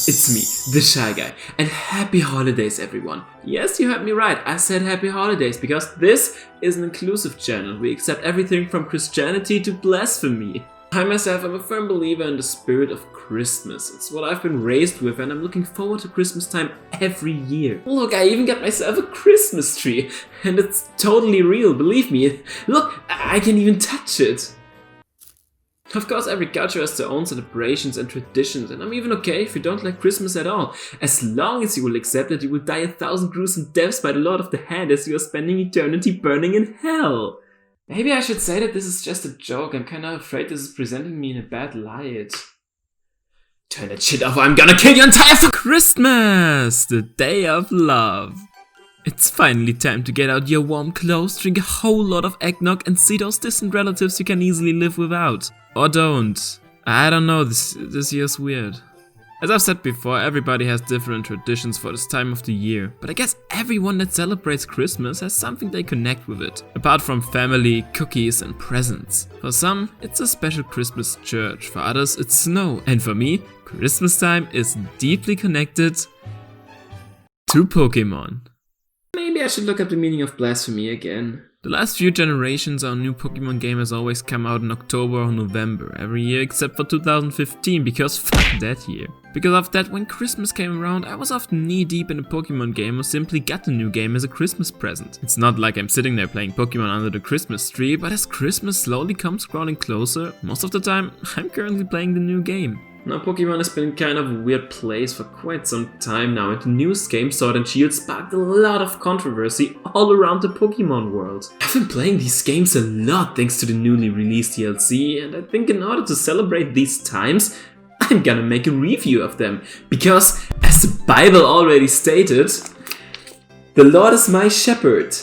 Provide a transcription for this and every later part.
It's me, the Shy Guy, and happy holidays everyone. Yes, you heard me right, I said happy holidays because this is an inclusive channel. We accept everything from Christianity to blasphemy. I myself am a firm believer in the spirit of Christmas. It's what I've been raised with and I'm looking forward to Christmas time every year. Look, I even got myself a Christmas tree and it's totally real, believe me. Look, I can even touch it. Of course, every culture has their own celebrations and traditions, and I'm even okay if you don't like Christmas at all, as long as you will accept that you will die 1,000 gruesome deaths by the Lord of the Hand as you are spending eternity burning in hell. Maybe I should say that this is just a joke. I'm kinda afraid this is presenting me in a bad light. Turn that shit off or I'm gonna kill your entire Christmas! The day of love. It's finally time to get out your warm clothes, drink a whole lot of eggnog and see those distant relatives you can easily live without. Or don't. I don't know, this year's weird. As I've said before, everybody has different traditions for this time of the year, but I guess everyone that celebrates Christmas has something they connect with it, apart from family, cookies and presents. For some, it's a special Christmas church, for others it's snow, and for me, Christmas time is deeply connected to Pokémon. Maybe I should look up the meaning of blasphemy again. The last few generations our new Pokémon game has always come out in October or November every year except for 2015 because fuck that year. Because of that, when Christmas came around I was often knee deep in a Pokémon game or simply got the new game as a Christmas present. It's not like I'm sitting there playing Pokémon under the Christmas tree, but as Christmas slowly comes crawling closer, most of the time I'm currently playing the new game. Now Pokémon has been in kind of a weird place for quite some time now, and the newest game Sword and Shield sparked a lot of controversy all around the Pokémon world. I've been playing these games a lot thanks to the newly released DLC, and I think in order to celebrate these times, I'm gonna make a review of them. Because, as the Bible already stated, the Lord is my shepherd.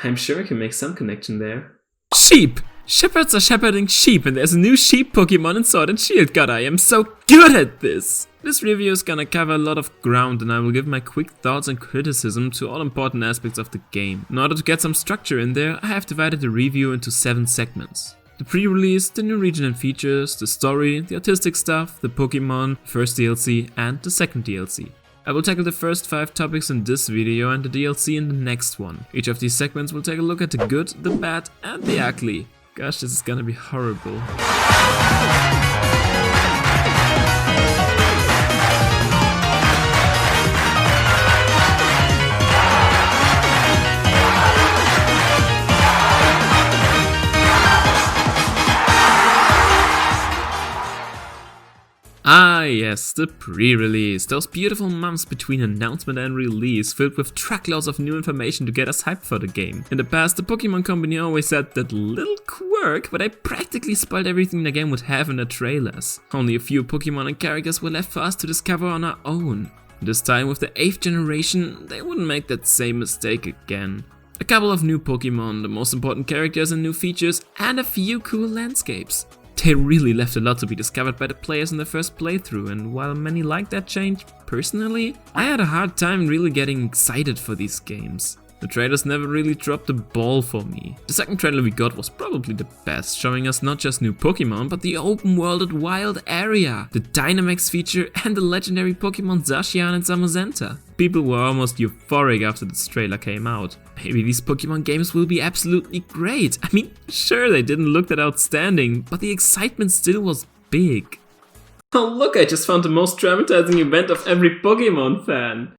I'm sure I can make some connection there. Sheep! Shepherds are shepherding sheep and there's a new sheep Pokémon in Sword and Shield. God, I am so good at this! This review is gonna cover a lot of ground and I will give my quick thoughts and criticism to all important aspects of the game. In order to get some structure in there, I have divided the review into 7 segments. The pre-release, the new region and features, the story, the artistic stuff, the Pokémon, first DLC and the second DLC. I will tackle the first 5 topics in this video and the DLC in the next one. Each of these segments will take a look at the good, the bad and the ugly. Gosh, this is gonna be horrible. Ah yes, the pre-release. Those beautiful months between announcement and release, filled with truckloads of new information to get us hyped for the game. In the past, the Pokémon Company always said that little quirk, but they practically spoiled everything the game would have in the trailers. Only a few Pokémon and characters were left for us to discover on our own. This time with the 8th generation, they wouldn't make that same mistake again. A couple of new Pokémon, the most important characters and new features, and a few cool landscapes. They really left a lot to be discovered by the players in the first playthrough, and while many liked that change, personally, I had a hard time really getting excited for these games. The trailers never really dropped the ball for me. The second trailer we got was probably the best, showing us not just new Pokémon, but the open-worlded Weald area, the Dynamax feature and the legendary Pokémon Zacian and Zamazenta. People were almost euphoric after this trailer came out. Maybe these Pokémon games will be absolutely great. I mean, sure they didn't look that outstanding, but the excitement still was big. Oh look, I just found the most traumatizing event of every Pokémon fan.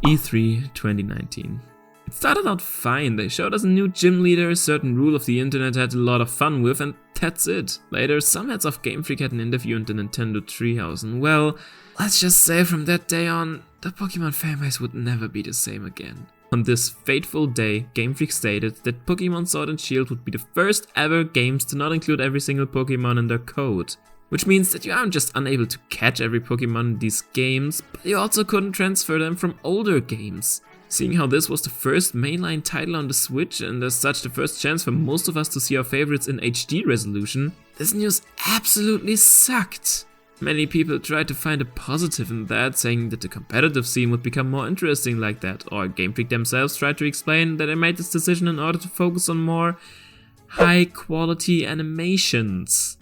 E3 2019. It started out fine. They showed us a new gym leader, a certain rule of the internet I had a lot of fun with, and that's it. Later, some heads of Game Freak had an interview in the Nintendo Treehouse, and well, let's just say from that day on, the Pokémon fanbase would never be the same again. On this fateful day, Game Freak stated that Pokémon Sword and Shield would be the first ever games to not include every single Pokémon in their code. Which means that you aren't just unable to catch every Pokémon in these games, but you also couldn't transfer them from older games. Seeing how this was the first mainline title on the Switch and as such the first chance for most of us to see our favorites in HD resolution, this news absolutely sucked. Many people tried to find a positive in that, saying that the competitive scene would become more interesting like that, or Game Freak themselves tried to explain that they made this decision in order to focus on more high quality animations.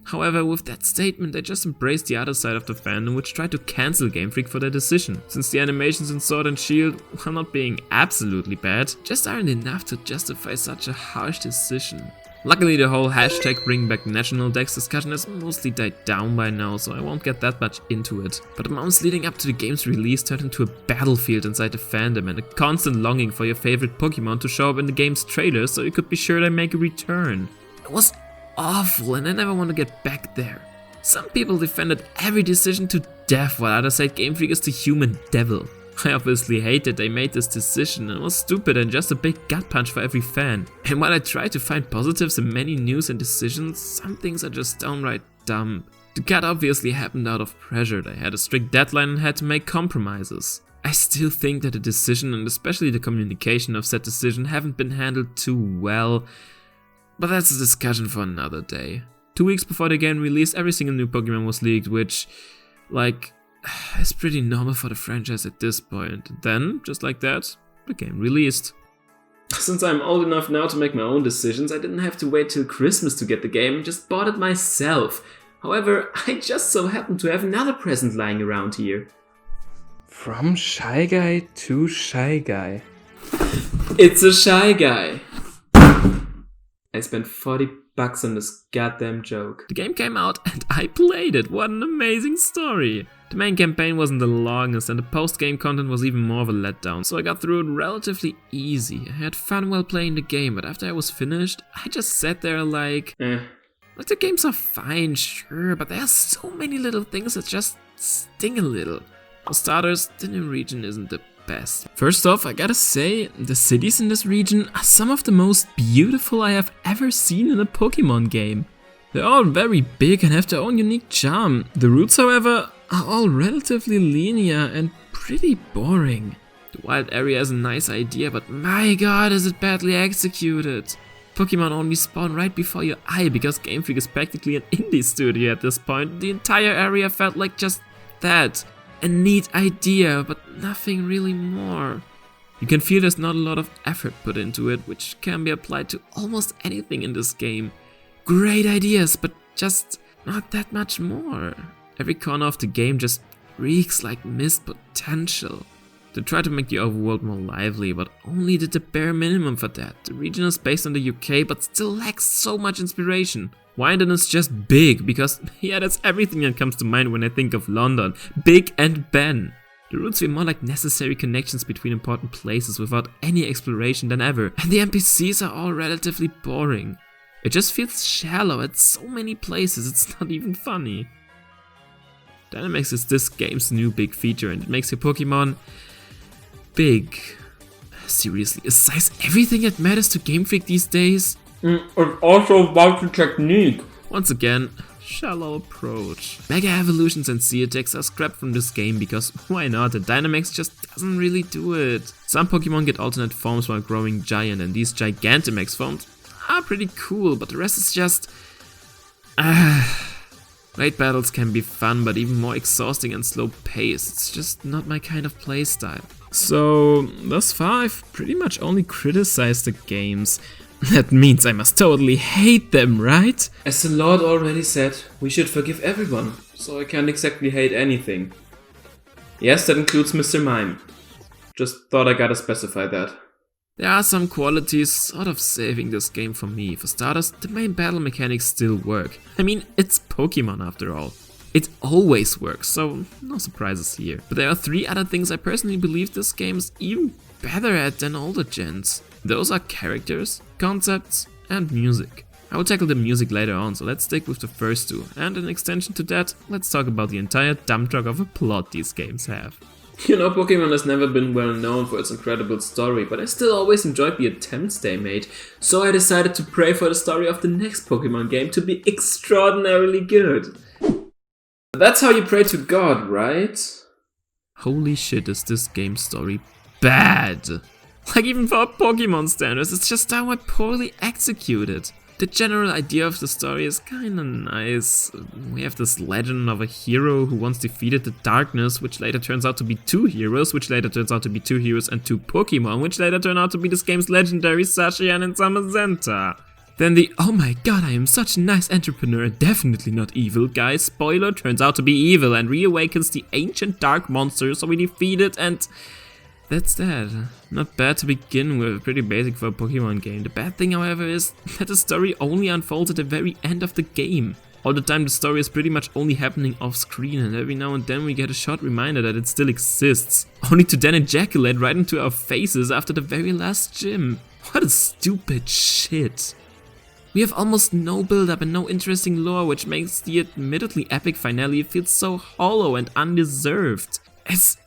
However, with that statement, they just embraced the other side of the fandom, which tried to cancel Game Freak for their decision, since the animations in Sword and Shield, while not being absolutely bad, just aren't enough to justify such a harsh decision. Luckily, the whole hashtag bring back national decks discussion has mostly died down by now, so I won't get that much into it. But the months leading up to the game's release turned into a battlefield inside the fandom and a constant longing for your favorite Pokémon to show up in the game's trailer so you could be sure they make a return. It was awful and I never want to get back there. Some people defended every decision to death while others said Game Freak is the human devil. I obviously hate that they made this decision and it was stupid and just a big gut punch for every fan. And while I try to find positives in many news and decisions, some things are just downright dumb. The cut obviously happened out of pressure, they had a strict deadline and had to make compromises. I still think that the decision and especially the communication of said decision haven't been handled too well. But that's a discussion for another day. 2 weeks before the game released, every single new Pokemon was leaked, which, is pretty normal for the franchise at this point. Then, just like that, the game released. Since I'm old enough now to make my own decisions, I didn't have to wait till Christmas to get the game, just bought it myself. However, I just so happen to have another present lying around here. From Shy Guy to Shy Guy. It's a Shy Guy. I spent $40 on this goddamn joke. The game came out and I played it. What an amazing story. The main campaign wasn't the longest and the post-game content was even more of a letdown, so I got through it relatively easy. I had fun while playing the game, but after I was finished, I just sat there like the games are fine, sure, but there are so many little things that just sting a little. For starters, the new region isn't the best. First off, I gotta say, the cities in this region are some of the most beautiful I have ever seen in a Pokemon game. They're all very big and have their own unique charm. The routes, however, are all relatively linear and pretty boring. The wild area is a nice idea, but my god is it badly executed. Pokemon only spawn right before your eye because Game Freak is practically an indie studio at this point. The entire area felt like just that. A neat idea, but nothing really more. You can feel there's not a lot of effort put into it, which can be applied to almost anything in this game. Great ideas, but just not that much more. Every corner of the game just reeks like missed potential. They try to make the overworld more lively, but only did the bare minimum for that. The region is based on the UK, but still lacks so much inspiration. Wyndon is just big, because yeah, that's everything that comes to mind when I think of London. Big and Ben. The routes feel more like necessary connections between important places without any exploration than ever, and the NPCs are all relatively boring. It just feels shallow at so many places, it's not even funny. Dynamax is this game's new big feature and it makes your Pokemon big. Seriously, is size everything that matters to Game Freak these days? It's also about the technique. Once again, shallow approach. Mega Evolutions and Sea Attacks are scrapped from this game because why not? And Dynamax just doesn't really do it. Some Pokemon get alternate forms while growing giant and these Gigantamax forms are pretty cool, but the rest is just... Raid battles can be fun, but even more exhausting and slow paced. It's just not my kind of playstyle. So, thus far I've pretty much only criticized the games. That means I must totally hate them, right? As the Lord already said, we should forgive everyone, so I can't exactly hate anything. Yes, that includes Mr. Mime. Just thought I gotta specify that. There are some qualities sort of saving this game for me. For starters, the main battle mechanics still work. I mean, it's Pokemon after all. It always works, so no surprises here. But there are 3 other things I personally believe this game is even better at than older gens. Those are characters, concepts, and music. I will tackle the music later on, so let's stick with the first 2. And in extension to that, let's talk about the entire dump truck of a plot these games have. You know, Pokemon has never been well known for its incredible story, but I still always enjoyed the attempts they made, so I decided to pray for the story of the next Pokemon game to be extraordinarily good. That's how you pray to God, right? Holy shit, is this game's story bad! Like even for Pokemon standards, it's just downright poorly executed. The general idea of the story is kinda nice. We have this legend of a hero who once defeated the darkness, which later turns out to be 2 heroes, which later turns out to be 2 heroes and 2 Pokemon, which later turn out to be this game's legendary Zacian and Zamazenta. Then the "oh my god, I am such a nice entrepreneur and definitely not evil" guy, spoiler, turns out to be evil and reawakens the ancient dark monster, so we defeat it, and that's that. Not bad to begin with, pretty basic for a Pokemon game. The bad thing, however, is that the story only unfolds at the very end of the game. All the time the story is pretty much only happening off screen, and every now and then we get a short reminder that it still exists, only to then ejaculate right into our faces after the very last gym. What a stupid shit. We have almost no build-up and no interesting lore, which makes the admittedly epic finale feel so hollow and undeserved. It's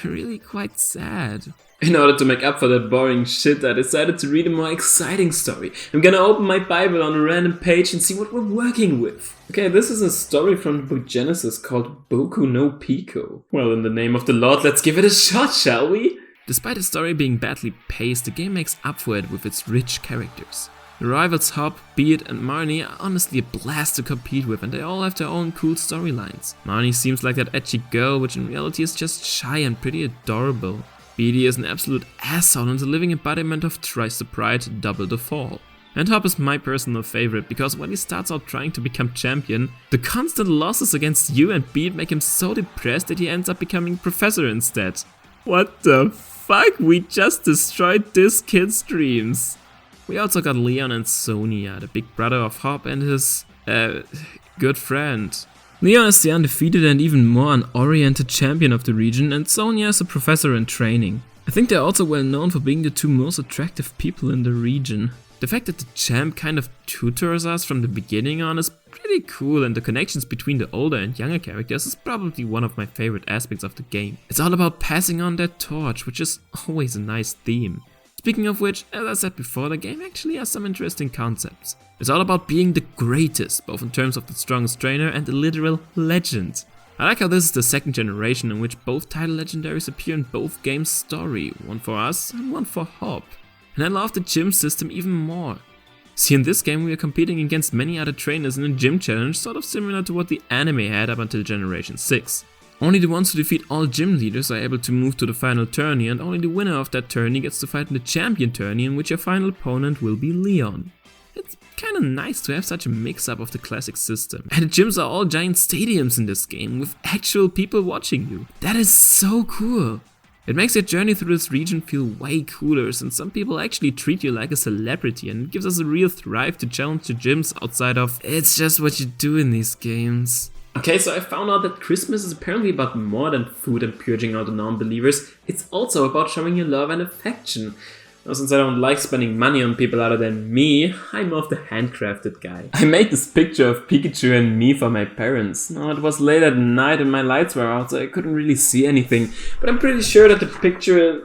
really quite sad. In order to make up for that boring shit, I decided to read a more exciting story. I'm gonna open my Bible on a random page and see what we're working with. Okay, this is a story from the book Genesis called Boku no Pico. Well, in the name of the Lord, let's give it a shot, shall we? Despite the story being badly paced, the game makes up for it with its rich characters. The rivals Hop, Bede and Marnie are honestly a blast to compete with, and they all have their own cool storylines. Marnie seems like that edgy girl, which in reality is just shy and pretty adorable. Bede is an absolute asshole and a living embodiment of thrice the pride, double the fall. And Hop is my personal favorite, because when he starts out trying to become champion, the constant losses against you and Bede make him so depressed that he ends up becoming professor instead. What the fuck? We just destroyed this kid's dreams. We also got Leon and Sonia, the big brother of Hop and his, good friend. Leon is the undefeated and even more unoriented champion of the region, and Sonia is a professor in training. I think they're also well known for being the two most attractive people in the region. The fact that the champ kind of tutors us from the beginning on is pretty cool, and the connections between the older and younger characters is probably one of my favorite aspects of the game. It's all about passing on that torch, which is always a nice theme. Speaking of which, as I said before, the game actually has some interesting concepts. It's all about being the greatest, both in terms of the strongest trainer and the literal legend. I like how this is the second generation in which both title legendaries appear in both games' story, one for us and one for Hop. And I love the gym system even more. See, in this game we are competing against many other trainers in a gym challenge, sort of similar to what the anime had up until Generation 6. Only the ones who defeat all gym leaders are able to move to the final tourney, and only the winner of that tourney gets to fight in the champion tourney, in which your final opponent will be Leon. It's kinda nice to have such a mix-up of the classic system. And the gyms are all giant stadiums in this game, with actual people watching you. That is so cool! It makes your journey through this region feel way cooler, since some people actually treat you like a celebrity, and it gives us a real thrive to challenge the gyms outside of "it's just what you do in these games." Okay, so I found out that Christmas is apparently about more than food and purging out the non-believers. It's also about showing your love and affection. Now, since I don't like spending money on people other than me, I'm more of the handcrafted guy. I made this picture of Pikachu and me for my parents. Now, it was late at night and my lights were out, so I couldn't really see anything. But I'm pretty sure that the picture...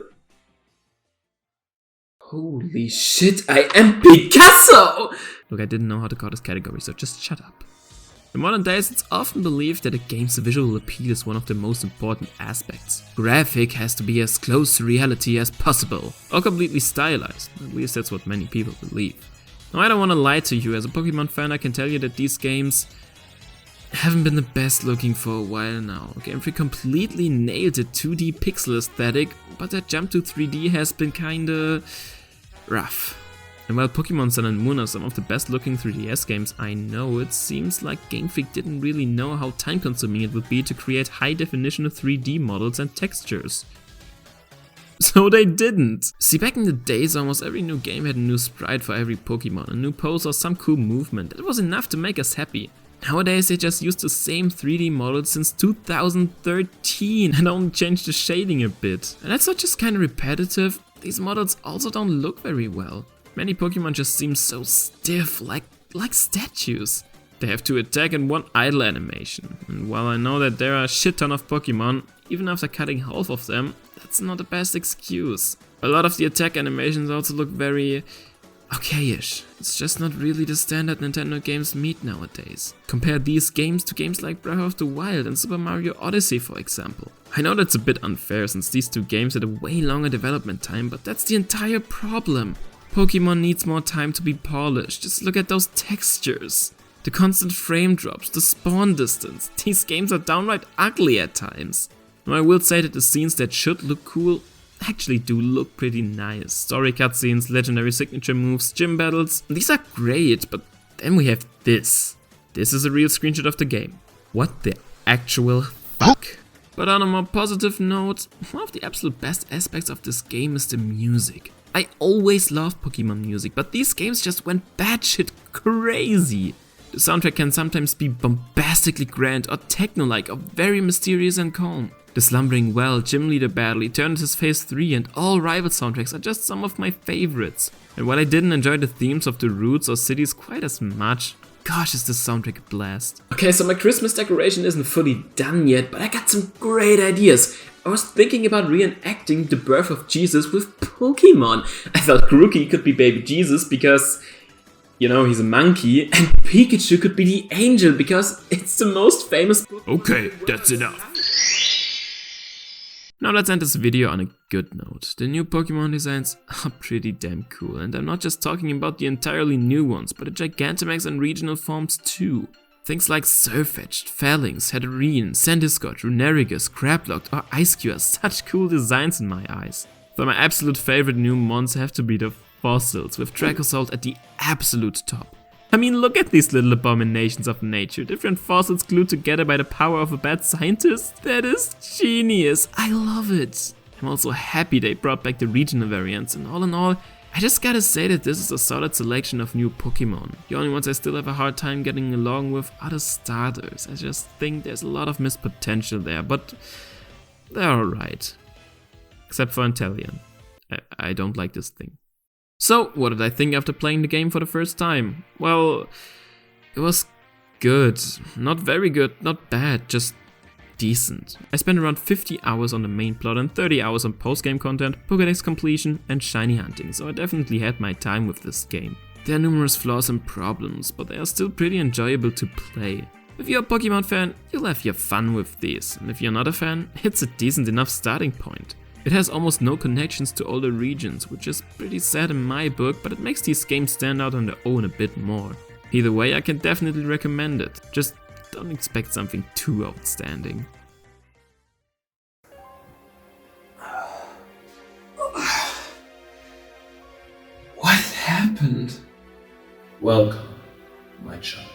Holy shit, I am Picasso! Look, I didn't know how to call this category, so just shut up. In modern days, it's often believed that a game's visual appeal is one of the most important aspects. Graphic has to be as close to reality as possible, or completely stylized. At least that's what many people believe. Now, I don't want to lie to you. As a Pokemon fan, I can tell you that these games haven't been the best looking for a while now. Game Freak completely nailed the 2D pixel aesthetic, but that jump to 3D has been kinda rough. And while Pokémon Sun and Moon are some of the best looking 3DS games I know, it seems like Game Freak didn't really know how time consuming it would be to create high definition 3D models and textures. So they didn't! See, back in the days, almost every new game had a new sprite for every Pokémon, a new pose or some cool movement. That was enough to make us happy. Nowadays they just use the same 3D models since 2013 and only change the shading a bit. And that's not just kinda repetitive, these models also don't look very well. Many Pokemon just seem so stiff, like statues. They have 2 attack and 1 idle animation. And while I know that there are a shit ton of Pokemon, even after cutting half of them, that's not the best excuse. A lot of the attack animations also look very okay-ish. It's just not really the standard Nintendo games meet nowadays. Compare these games to games like Breath of the Wild and Super Mario Odyssey, for example. I know that's a bit unfair since these 2 games had a way longer development time, but that's the entire problem. Pokemon needs more time to be polished. Just look at those textures. The constant frame drops, the spawn distance. These games are downright ugly at times. Now, I will say that the scenes that should look cool actually do look pretty nice. Story cutscenes, legendary signature moves, gym battles, these are great, but then we have this. This is a real screenshot of the game. What the actual fuck? But on a more positive note, one of the absolute best aspects of this game is the music. I always loved Pokemon music, but these games just went batshit crazy. The soundtrack can sometimes be bombastically grand or techno-like or very mysterious and calm. The Slumbering Weald, Gym Leader Battle, Eternatus Phase 3 and all rival soundtracks are just some of my favorites. And while I didn't enjoy the themes of the routes or cities quite as much, gosh is this soundtrack a blast. Okay, so my Christmas decoration isn't fully done yet, but I got some great ideas. I was thinking about reenacting the birth of Jesus with Pokemon. I thought Grookey could be baby Jesus because, you know, he's a monkey, and Pikachu could be the angel because it's the most famous Pokemon. Okay, that's enough. Now let's end this video on a good note. The new Pokemon designs are pretty damn cool, and I'm not just talking about the entirely new ones, but the Gigantamax and regional forms too. Things like Surfetch'd, Phalanx, Hatterene, Sandiscott, Runerigus, Crablocked or Ice-Q are such cool designs in my eyes. But my absolute favorite new mons have to be the fossils, with Dracozolt at the absolute top. I mean, look at these little abominations of nature, different fossils glued together by the power of a bad scientist. That is genius, I love it. I'm also happy they brought back the regional variants, and all in all, I just gotta say that this is a solid selection of new Pokemon. The only ones I still have a hard time getting along with are the starters. I just think there's a lot of missed potential there, but they're alright. Except for Inteleon. I don't like this thing. So, what did I think after playing the game for the first time? Well, it was good. Not very good, not bad, just decent. I spent around 50 hours on the main plot and 30 hours on post-game content, Pokédex completion and shiny hunting, so I definitely had my time with this game. There are numerous flaws and problems, but they are still pretty enjoyable to play. If you're a Pokemon fan, you'll have your fun with these, and if you're not a fan, it's a decent enough starting point. It has almost no connections to older regions, which is pretty sad in my book, but it makes these games stand out on their own a bit more. Either way, I can definitely recommend it, just don't expect something too outstanding. What happened? Welcome, my child.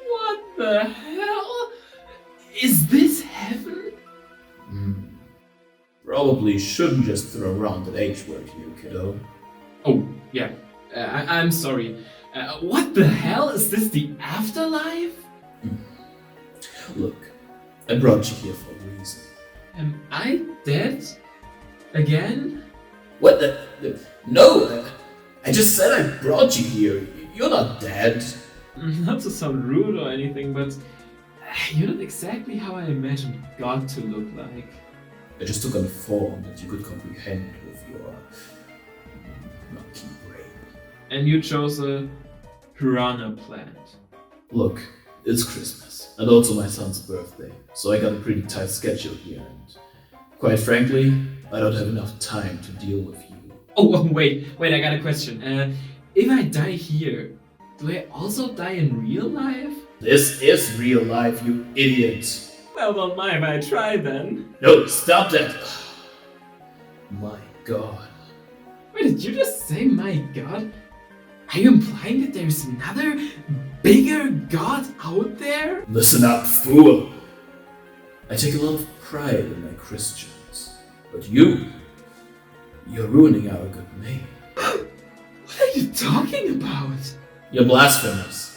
What the hell? Is this heaven? Probably shouldn't just throw around that H word here, kiddo. Oh, yeah. I'm sorry. What the hell? Is this the afterlife? Look, I brought you here for a reason. Am I dead? Again? What the? No! I just said I brought you here. You're not dead. Not to sound rude or anything, but you're not exactly how I imagined God to look like. I just took on a form that you could comprehend with your monkey brain. And you chose a piranha plant. Look, it's Christmas, and also my son's birthday, so I got a pretty tight schedule here, and quite frankly, I don't have enough time to deal with you. Oh, wait, I got a question. If I die here, do I also die in real life? This is real life, you idiot! Well, don't mind if I try then. No, stop that! My god. Wait, did you just say my god? Are you implying that there's another, bigger god out there? Listen up, fool! I take a lot of pride in my Christians, but you're ruining our good name. What are you talking about? You're blasphemous.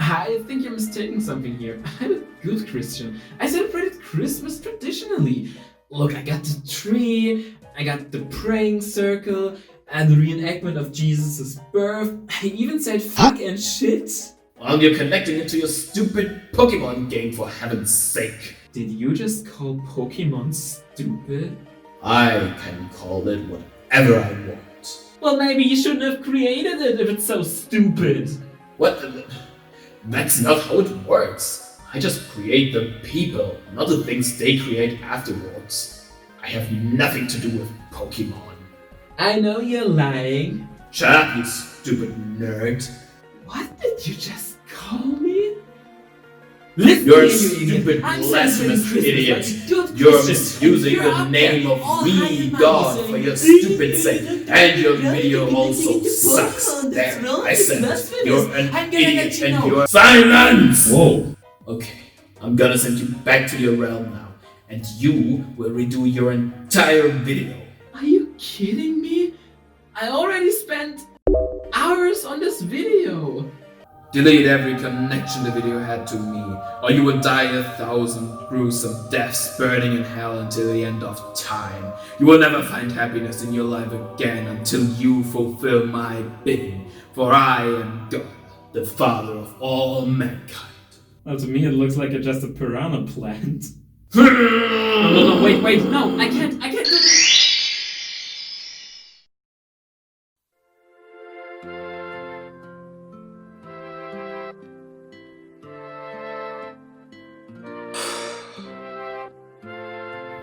I think you're mistaking something here. I'm a good Christian. I celebrated Christmas traditionally. Look, I got the tree, I got the praying circle, and the reenactment of Jesus' birth. I even said fuck and shit. Well, you're connecting it to your stupid Pokemon game, for heaven's sake. Did you just call Pokemon stupid? I can call it whatever I want. Well, maybe you shouldn't have created it if it's so stupid. What the? That's not how it works. I just create the people, not the things they create afterwards. I have nothing to do with Pokemon. I know you're lying. Shut up, you stupid nerd. What did you just call me? Listen You're a here, you stupid, I'm blasphemous celebrating idiot. Christmas like a good You're Christian. misusing You're the out name there of all high me, and mighty God, saying, for your stupid sake. And your video also sucks. There, I said it. You're an idiot and you're... Silence! Whoa. Okay, I'm gonna send you back to your realm now. And you will redo your entire video. Are you kidding me? I already spent hours on this video. Delete every connection the video had to me, or you will die 1,000 gruesome deaths burning in hell until the end of time. You will never find happiness in your life again until you fulfill my bidding, for I am God, the Father of all mankind. Well, to me it looks like just a piranha plant. No, wait, no, I can't do this.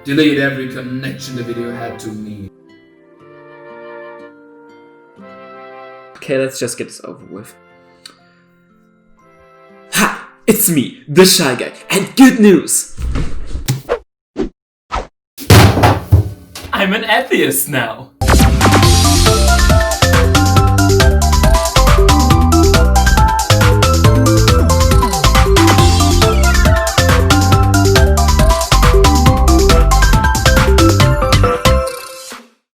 Delete every connection the video had to me. Okay, let's just get this over with. Ha! It's me, the Shy Guy, and good news! I'm an atheist now.